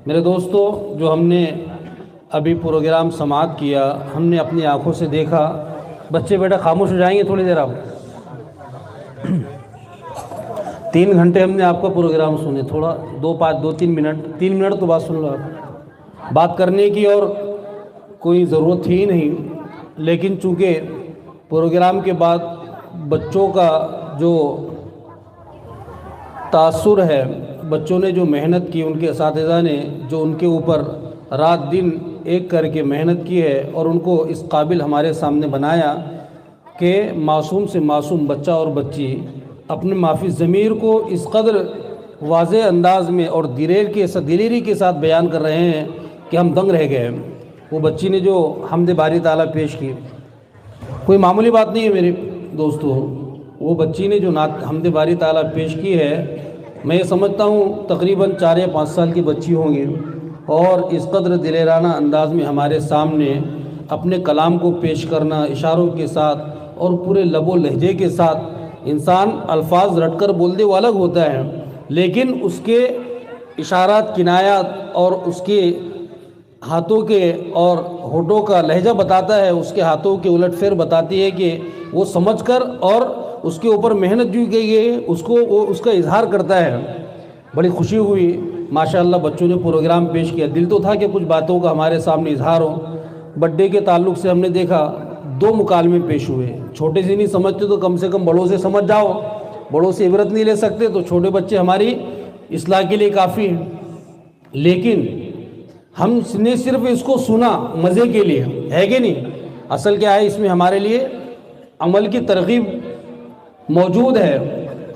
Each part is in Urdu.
میرے دوستو، جو ہم نے ابھی پروگرام سماعت کیا، ہم نے اپنی آنکھوں سے دیکھا. بچے بیٹا خاموش ہو جائیں گے تھوڑی دیر. آپ 3 گھنٹے ہم نے آپ کا پروگرام سنے. تھوڑا 3 منٹ تو بات سن لو. آپ بات کرنے کی اور کوئی ضرورت تھی ہی نہیں، لیکن چونکہ پروگرام کے بعد بچوں کا جو تاثر ہے، بچوں نے جو محنت کی، ان کے اساتذہ نے جو ان کے اوپر رات دن ایک کر کے محنت کی ہے اور ان کو اس قابل ہمارے سامنے بنایا کہ معصوم سے معصوم بچہ اور بچی اپنے معافی ضمیر کو اس قدر واضح انداز میں اور دلیری کے ساتھ بیان کر رہے ہیں کہ ہم دنگ رہ گئے. وہ بچی نے جو حمد باری تعالیٰ پیش کی، کوئی معمولی بات نہیں ہے میرے دوستو. وہ بچی نے جو حمد باری تعالیٰ پیش کی ہے، میں یہ سمجھتا ہوں تقریباً 4 یا 5 سال کی بچی ہوں گی، اور اس قدر دلیرانہ انداز میں ہمارے سامنے اپنے کلام کو پیش کرنا، اشاروں کے ساتھ اور پورے لب و لہجے کے ساتھ. انسان الفاظ رٹ کر بول دے وہ الگ ہوتا ہے، لیکن اس کے اشارات، کنایات اور اس کے ہاتھوں کے اور ہونٹوں کا لہجہ بتاتا ہے، اس کے ہاتھوں کے الٹ پھیر بتاتی ہے کہ وہ سمجھ کر اور اس کے اوپر محنت جو کی گئی ہے وہ اس کا اظہار کرتا ہے. بڑی خوشی ہوئی ماشاءاللہ. بچوں نے پروگرام پیش کیا. دل تو تھا کہ کچھ باتوں کا ہمارے سامنے اظہار ہو. برتھ ڈے کے تعلق سے ہم نے دیکھا 2 مکالمے پیش ہوئے. چھوٹے سے نہیں سمجھتے تو کم سے کم بڑوں سے سمجھ جاؤ. بڑوں سے عبرت نہیں لے سکتے تو چھوٹے بچے ہماری اصلاح کے لیے کافی ہیں. لیکن ہم نے صرف اس کو سنا مزے کے لیے، ہے کہ نہیں؟ اصل کیا ہے، اس میں ہمارے لیے عمل کی ترغیب موجود ہے.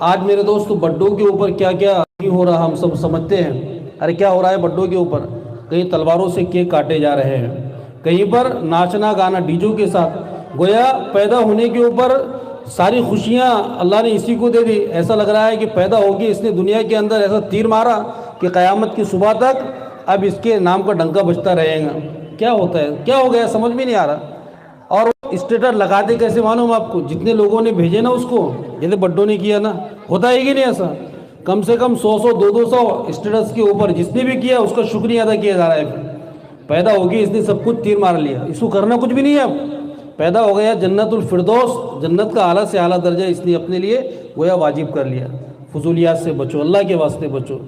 آج میرے دوست بڈوں کے اوپر کیا کیا ہو رہا ہم سب سمجھتے ہیں. ارے کیا ہو رہا ہے بڈوں کے اوپر؟ کہیں تلواروں سے کیک کاٹے جا رہے ہیں، کہیں پر ناچنا گانا ڈیجو کے ساتھ. گویا پیدا ہونے کے اوپر ساری خوشیاں اللہ نے اسی کو دے دی. ایسا لگ رہا ہے کہ پیدا ہوگی اس نے دنیا کے اندر ایسا تیر مارا کہ قیامت کی صبح تک اب اس کے نام کا ڈنکا بجتا رہے گا. کیا ہوتا ہے، کیا ہو گیا، سمجھ بھی نہیں آ رہا. اور اسٹیٹس لگاتے کیسے معلوم آپ کو؟ جتنے لوگوں نے بھیجے نا اس کو، جیسے بڈوں نے کیا نا، ہوتا ہے کہ نہیں ایسا؟ کم سے کم 100 200 اسٹیٹس کے اوپر جس نے بھی کیا اس کا شکریہ ادا کیا جا رہا ہے. پیدا ہوگی اس نے سب کچھ تیر مار لیا، اس کو کرنا کچھ بھی نہیں ہے. اب پیدا ہو گیا جنت الفردوس، جنت کا اعلیٰ سے اعلیٰ درجہ اس نے اپنے لیے گویا واجب کر لیا. فضولیات سے بچو، اللہ کے واسطے بچو.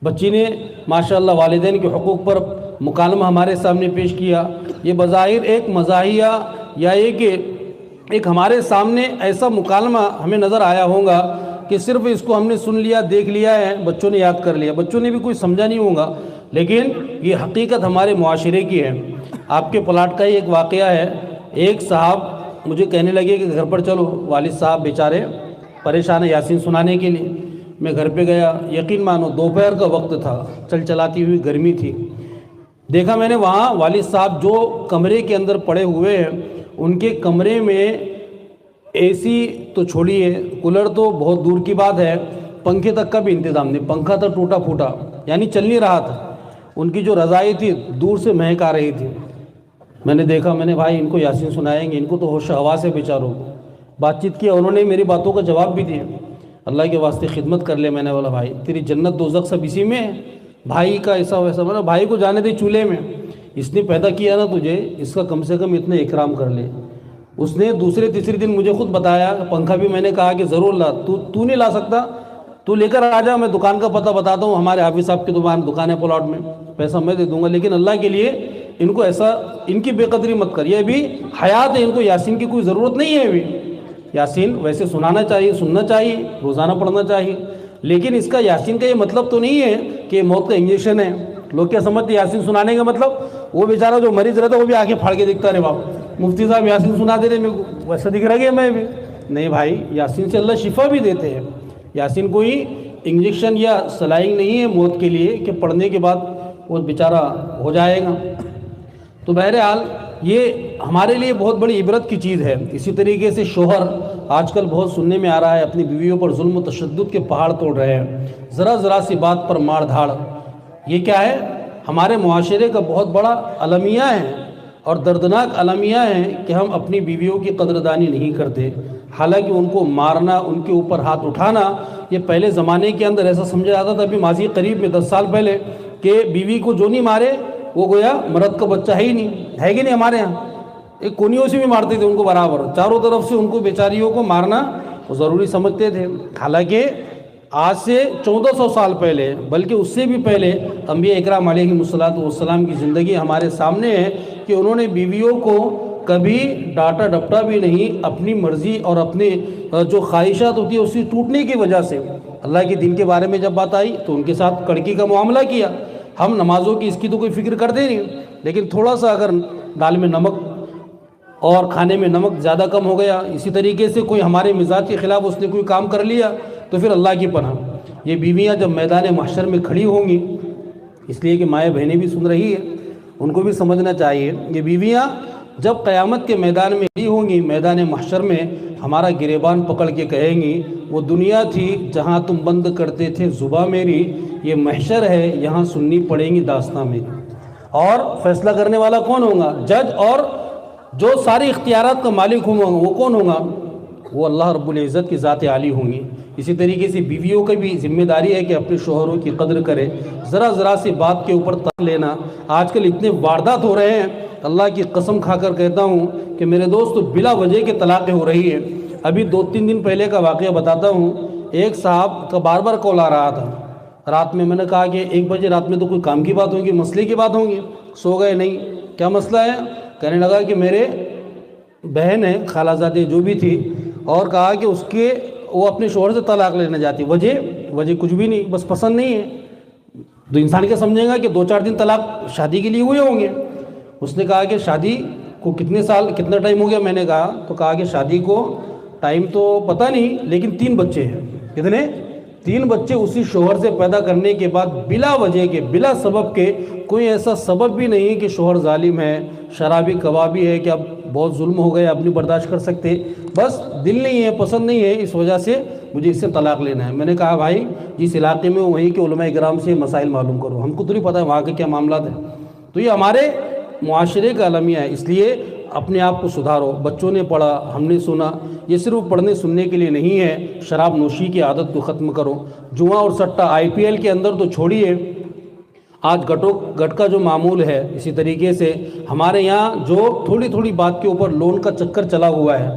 بچی نے ماشاءاللہ والدین کے حقوق پر مکالمہ ہمارے سامنے پیش کیا. یہ بظاہر ایک مزاحیہ یا ایک ہمارے سامنے ایسا مکالمہ ہمیں نظر آیا ہوگا کہ صرف اس کو ہم نے سن لیا، دیکھ لیا ہے، بچوں نے یاد کر لیا. بچوں نے بھی کوئی سمجھا نہیں ہوگا، لیکن یہ حقیقت ہمارے معاشرے کی ہے. آپ کے پلاٹ کا ہی ایک واقعہ ہے. ایک صاحب مجھے کہنے لگے کہ گھر پر چلو. والد صاحب بیچارے پریشان ہیں یاسین سنانے کے لیے. میں گھر پہ گیا. یقین مانو دوپہر کا وقت تھا، چلاتی ہوئی گرمی تھی. دیکھا میں نے وہاں والد صاحب جو کمرے کے اندر پڑے ہوئے ہیں، ان کے کمرے میں اے سی تو چھوڑیے، کولر تو بہت دور کی بات ہے، پنکھے تک کا بھی انتظام نہیں. پنکھا تھا ٹوٹا پھوٹا، یعنی چل نہیں رہا تھا. ان کی جو رضائی تھی دور سے مہک آ رہی تھی. میں نے دیکھا، میں نے بھائی ان کو یاسین سنائیں گے، ان کو تو ہوش ہوا سے بیچاروں کو. بات چیت کیا، انہوں نے میری باتوں کا جواب بھی دیا. اللہ کے واسطے خدمت کر لے. میں نے بولا بھائی تیری جنت دوزخ سب اسی میں ہے. بھائی کا ایسا ویسا، میں نے بھائی کو جانے دے چولہے میں. اس نے پیدا کیا نا تجھے، اس کا کم سے کم اتنا اکرام کر لے. اس نے دوسرے تیسرے دن مجھے خود بتایا. پنکھا بھی میں نے کہا کہ ضرور لا. تو نہیں لا سکتا تو لے کر آ جا، میں دکان کا پتہ بتاتا ہوں، ہمارے حافظ صاحب کی دکان ہے پلاٹ میں، پیسہ میں دے دوں گا. لیکن اللہ کے لیے ان کو ایسا، ان کی بے قدری مت کر. یہ بھی حیات ہے، ان کو یاسین کی کوئی ضرورت نہیں ہے. ابھی یاسین ویسے سنانا چاہیے، سننا چاہیے، روزانہ پڑھنا چاہیے، لیکن اس کا یاسین کا یہ مطلب تو نہیں ہے کہ موت کا انجیکشن ہے. لوگ کیا سمجھتے ہیں یاسین سنانے کا مطلب وہ بیچارہ جو مریض رہتا ہے وہ بھی آگے پھاڑ کے دکھتا رہے، باپ مفتی صاحب یاسین سنا دے رہے، میرے کو ویسا دکھ رہا گیا میں بھی. نہیں بھائی، یاسین سے اللہ شفا بھی دیتے ہیں. یاسین کوئی انجیکشن یا سلائنگ نہیں ہے موت کے لیے کہ پڑھنے کے بعد وہ بیچارہ ہو جائے گا. تو بہرحال یہ ہمارے لیے بہت بڑی عبرت کی چیز ہے. اسی طریقے سے شوہر آج کل بہت سننے میں آ رہا ہے اپنی بیویوں پر ظلم و تشدد کے پہاڑ توڑ رہے ہیں، ذرا سی بات پر مار دھاڑ. یہ کیا ہے؟ ہمارے معاشرے کا بہت بڑا المیہ ہے اور دردناک المیہ ہے کہ ہم اپنی بیویوں کی قدردانی نہیں کرتے. حالانکہ ان کو مارنا، ان کے اوپر ہاتھ اٹھانا، یہ پہلے زمانے کے اندر ایسا سمجھا جاتا تھا. ابھی ماضی قریب میں 10 سال پہلے کہ بیوی کو جو نہیں مارے وہ گویا مرد کا بچہ ہے ہی نہیں، ہے کہ نہیں؟ ہمارے ہاں ایک کونیوں سے بھی مارتے تھے ان کو برابر، چاروں طرف سے ان کو بیچاریوں کو مارنا وہ ضروری سمجھتے تھے۔ حالانکہ آج سے 1400 سال پہلے بلکہ اس سے بھی پہلے انبیاء اکرام علیہ الصلوۃ والسلام کی زندگی ہمارے سامنے ہے کہ انہوں نے بیویوں کو کبھی ڈانٹا ڈپٹا بھی نہیں، اپنی مرضی اور اپنے جو خواہشات ہوتی ہے اسی ٹوٹنے کی وجہ سے اللہ کے دین کے بارے میں جب بات آئی تو ان کے ساتھ کڑکی کا معاملہ کیا۔ ہم نمازوں کی اس کی تو کوئی فکر کرتے نہیں، لیکن تھوڑا سا اگر دال میں نمک اور کھانے میں نمک زیادہ کم ہو گیا، اسی طریقے سے کوئی ہمارے مزاج کے خلاف اس نے کوئی کام کر لیا تو پھر اللہ کی پناہ یہ بیویاں جب میدان محشر میں کھڑی ہوں گی، اس لیے کہ مائیں بہنیں بھی سن رہی ہے، ان کو بھی سمجھنا چاہیے، یہ بیویاں جب قیامت کے میدان میں کھڑی ہوں گی، میدان محشر میں ہمارا گریبان پکڑ کے کہیں گی وہ دنیا تھی جہاں تم بند کرتے تھے زباں میری، یہ محشر ہے یہاں سننی پڑیں گی داستاں میری۔ اور فیصلہ کرنے والا کون ہوگا؟ جج، اور جو ساری اختیارات کا مالک ہوں گا وہ کون ہوگا؟ وہ اللہ رب العزت کی ذات عالی ہوں گی۔ اسی طریقے سے بیویوں کی بھی ذمہ داری ہے کہ اپنے شوہروں کی قدر کرے، ذرا ذرا سی بات کے اوپر طلاق لینا، آج کل اتنے واردات ہو رہے ہیں، اللہ کی قسم کھا کر کہتا ہوں کہ میرے دوست بلا وجہ کے طلاقیں ہو رہی ہے۔ ابھی 2-3 دن پہلے کا واقعہ بتاتا ہوں، ایک صاحب کا بار بار کال آ رہا تھا رات میں نے کہا کہ 1 بجے رات میں تو کوئی کام کی بات ہوگی، مسئلے کی بات ہوگی، سو گئے نہیں، کیا مسئلہ ہے؟ کہنے لگا کہ میرے بہن ہے خالہ زادی جو بھی تھی، اور کہا کہ وہ اپنے شوہر سے طلاق لینا چاہتی، وجہ کچھ بھی نہیں، بس پسند نہیں ہے۔ تو انسان کیا سمجھے گا کہ 2-4 دن طلاق شادی کے لیے ہوئے ہوں گے۔ اس نے کہا کہ شادی کو کتنا ٹائم ہو گیا؟ میں نے کہا تو کہا کہ شادی کو ٹائم تو پتہ نہیں، لیکن 3 بچے ہیں۔ کتنے؟ 3 بچے اسی شوہر سے پیدا کرنے کے بعد بلا وجہ کے، بلا سبب کے، کوئی ایسا سبب بھی نہیں کہ شوہر ظالم ہے، شرابی کبابی ہے کہ اب بہت ظلم ہو گئے، اب نہیں برداشت کر سکتے، بس دل نہیں ہے، پسند نہیں ہے، اس وجہ سے مجھے اس سے طلاق لینا ہے۔ میں نے کہا بھائی جس علاقے میں وہیں کے علماء کرام سے مسائل معلوم کرو، ہم کو تو نہیں پتہ ہے وہاں کے کیا معاملات ہیں۔ تو یہ ہمارے معاشرے کا المیہ ہے، اس لیے اپنے آپ کو سدھارو۔ بچوں نے پڑھا، ہم نے سنا، یہ صرف پڑھنے سننے کے لیے نہیں ہے۔ شراب نوشی کی عادت کو ختم کرو، جوا اور سٹا IPL کے اندر تو چھوڑیے، آج گٹکا جو معمول ہے، اسی طریقے سے ہمارے یہاں جو تھوڑی بات کے اوپر لون کا چکر چلا ہوا ہے،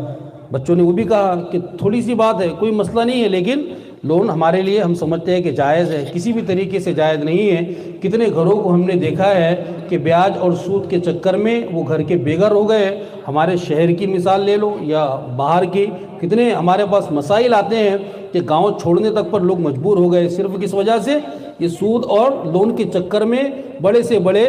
بچوں نے وہ بھی کہا کہ تھوڑی سی بات ہے، کوئی مسئلہ نہیں ہے، لیکن لون ہمارے لیے ہم سمجھتے ہیں کہ جائز ہے، کسی بھی طریقے سے جائز نہیں ہے۔ کتنے گھروں کو ہم نے دیکھا ہے کہ بیاج اور سود کے چکر میں وہ گھر کے بے گھر ہو گئے۔ ہمارے شہر کی مثال لے لو یا باہر کی، کتنے ہمارے پاس مسائل آتے ہیں کہ گاؤں چھوڑنے تک پر لوگ مجبور ہو گئے، صرف کس وجہ سے؟ یہ سود اور لون کے چکر میں بڑے سے بڑے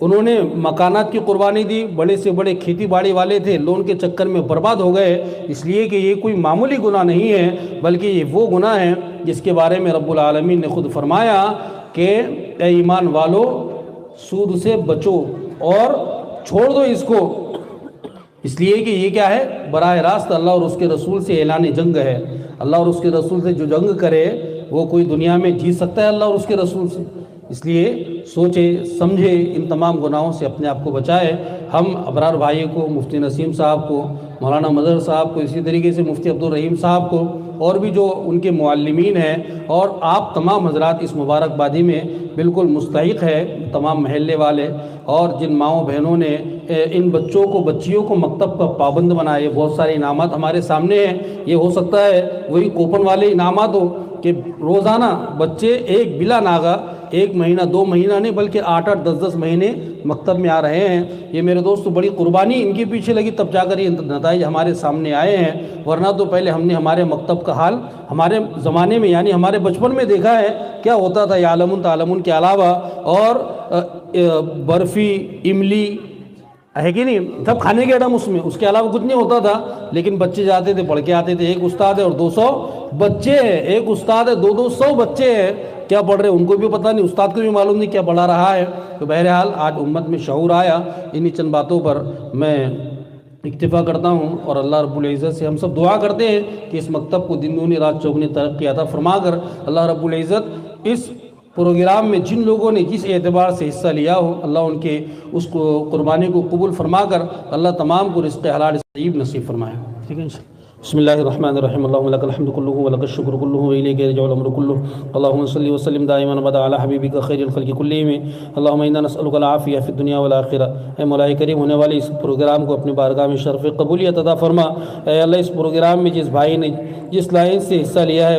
انہوں نے مکانات کی قربانی دی، بڑے سے بڑے کھیتی باڑی والے تھے، لون کے چکر میں برباد ہو گئے، اس لیے کہ یہ کوئی معمولی گناہ نہیں ہے، بلکہ یہ وہ گناہ ہے جس کے بارے میں رب العالمین نے خود فرمایا کہ اے ایمان والو سود سے بچو اور چھوڑ دو اس کو، اس لیے کہ یہ کیا ہے؟ براہ راست اللہ اور اس کے رسول سے اعلان جنگ ہے۔ اللہ اور اس کے رسول سے جو جنگ کرے وہ کوئی دنیا میں جیت سکتا ہے اللہ اور اس کے رسول سے؟ اس لیے سوچے سمجھے، ان تمام گناہوں سے اپنے آپ کو بچائے۔ ہم ابرار بھائی کو، مفتی نسیم صاحب کو، مولانا مظہر صاحب کو، اسی طریقے سے مفتی عبدالرحیم صاحب کو، اور بھی جو ان کے معلمین ہیں، اور آپ تمام حضرات اس مبارکبادی میں بالکل مستحق ہے، تمام محلے والے، اور جن ماؤں بہنوں نے ان بچیوں کو مکتب کا پابند بنائے، بہت سارے انعامات ہمارے سامنے ہیں۔ یہ ہو سکتا ہے وہی کوپن والے انعامات ہو کہ روزانہ بچے ایک بلا ناغہ 1 مہینہ 2 مہینہ نہیں بلکہ 8-8 10-10 مہینے مکتب میں آ رہے ہیں۔ یہ میرے دوست بڑی قربانی ان کے پیچھے لگی، تب جا کر یہ نتائج ہمارے سامنے آئے ہیں، ورنہ تو پہلے ہم نے ہمارے مکتب کا حال ہمارے زمانے میں یعنی ہمارے بچپن میں دیکھا ہے کیا ہوتا تھا۔ یعلمون تعلمون کے علاوہ اور برفی، املی ہے کہ نہیں، سب کھانے کے ایٹم اس کے علاوہ کچھ نہیں ہوتا تھا، لیکن بچے جاتے تھے، پڑھ کے آتے تھے۔ ایک استاد ہے اور 200 بچے ہیں، ایک استاد ہے 200 بچے ہیں، کیا پڑھ رہے ہیں ان کو بھی پتہ نہیں، استاد کو بھی معلوم نہیں کیا پڑھا رہا ہے۔ تو بہرحال آج امت میں شعور آیا، انہی چند باتوں پر میں اکتفا کرتا ہوں، اور اللہ رب العزت سے ہم سب دعا کرتے ہیں کہ اس مکتب کو دن دگنی رات چوگنی ترقی عطا فرما کر اللہ رب العزت اس پروگرام میں جن لوگوں نے جس اعتبار سے حصہ لیا ہو، اللہ ان کے اس کو قربانی کو قبول فرما کر اللہ تمام کو رزق حلال طیب نصیب فرمائے۔ ٹھیک ہے انشاءاللہ۔ بسم الله الرحمن الرحيم اللهم لك الحمد كله ولك الشكر كله وإليك يرجع الأمر كله اللهم صل وسلم دائما ابدا على حبيبك خير الخلق كلهم اللهم إنا نسألك العافية في الدنيا والآخرة۔ اے مولا کریم، ہونے والے اس پروگرام کو اپنی بارگاہ میں شرف قبولیت عطا فرما۔ اے اللہ، اس پروگرام میں جس بھائی نے جس لائن سے حصہ لیا ہے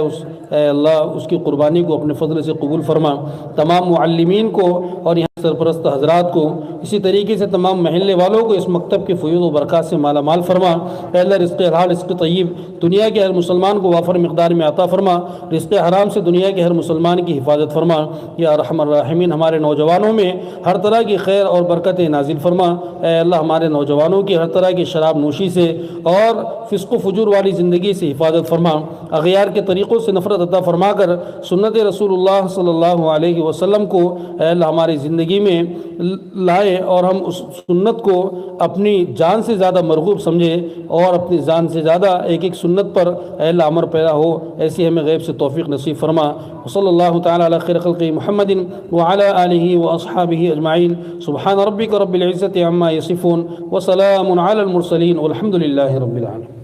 اے اللہ اس کی قربانی کو اپنے فضل سے قبول فرما۔ تمام معلمین کو اور یہاں سرپرست حضرات کو، اسی طریقے سے تمام محلے والوں کو اس مکتب کے فیوض و برکات سے مالا مال فرما۔ اے اللہ، رزق حلال رزق طیب دنیا کے ہر مسلمان کو وافر مقدار میں عطا فرما، رزق حرام سے دنیا کے ہر مسلمان کی حفاظت فرما۔ یا ارحم الراحمین، ہمارے نوجوانوں میں ہر طرح کی خیر اور برکتیں نازل فرما۔ اے اللہ، ہمارے نوجوانوں کی ہر طرح کی شراب نوشی سے اور فسق و فجور والی زندگی سے حفاظت فرما، اغیار کے طریقوں سے نفرت عطا فرما کر سنت رسول اللہ صلی اللہ علیہ وسلم کو اے اللہ ہماری زندگی میں لائے اور ہم اس سنت کو اپنی جان سے زیادہ مرغوب سمجھے اور اپنی جان سے زیادہ ایک ایک سنت پر اے اللہ عمر پیدا ہو، ایسی ہمیں غیب سے توفیق نصیب فرما۔ وصلی اللہ تعالی علی خیر خلق محمد وعلی آلہ واصحابہ اجمعین۔ سبحان ربک رب العزت عما یصفون وسلام علی المرسلین والحمد للہ رب العالمین۔